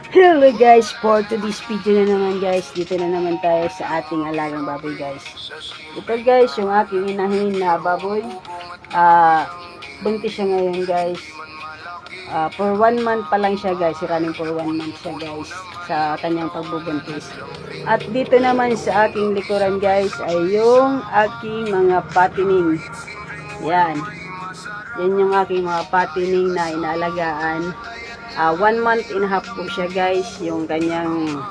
Hello guys, for today's video na naman guys, dito na naman tayo sa ating alagang baboy guys. Ito guys, yung aking inahin na baboy. Buntis siya ngayon guys. For 1 month pa lang siya guys, running for 1 month siya guys sa kanyang pagbubuntis. At dito naman sa aking likuran guys ay yung aking mga patining. Yan. Yan yung aking mga patining na inaalagaan. 1 month and a half po siya guys, yung kanyang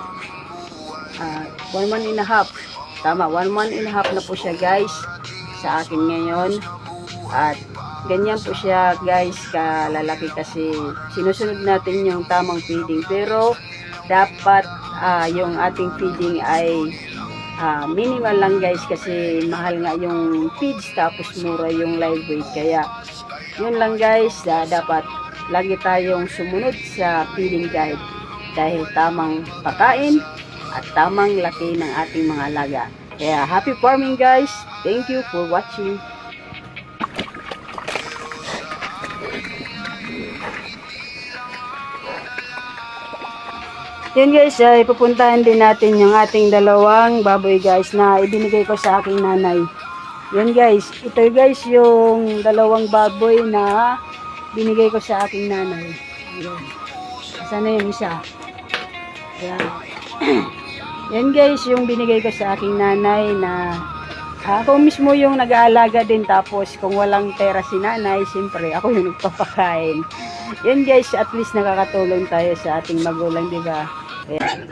1 month and a half, tama, 1 month and a half na po siya guys sa akin ngayon. At ganyan po siya guys kalalaki kasi sinusunod natin yung tamang feeding, pero dapat yung ating feeding ay minimal lang guys kasi mahal nga yung feeds tapos mura yung live weight, kaya yun lang guys, dapat lagi tayong sumunod sa feeding guide dahil tamang pagkain at tamang laki ng ating mga alaga. Kaya happy farming guys! Thank you for watching. Yun guys, ay pupuntahan din natin yung ating dalawang baboy guys na ibinigay ko sa aking nanay. Yun guys, ito guys yung dalawang baboy na binigay ko sa aking nanay. Ayan. Sana yung isa. Ayan. Yan guys, yung binigay ko sa aking nanay na ako mismo yung nag-aalaga din, tapos kung walang pera si nanay, siyempre ako yung nagpapakain. Yan guys, at least nakakatulong tayo sa ating magulang, di ba? Ayan.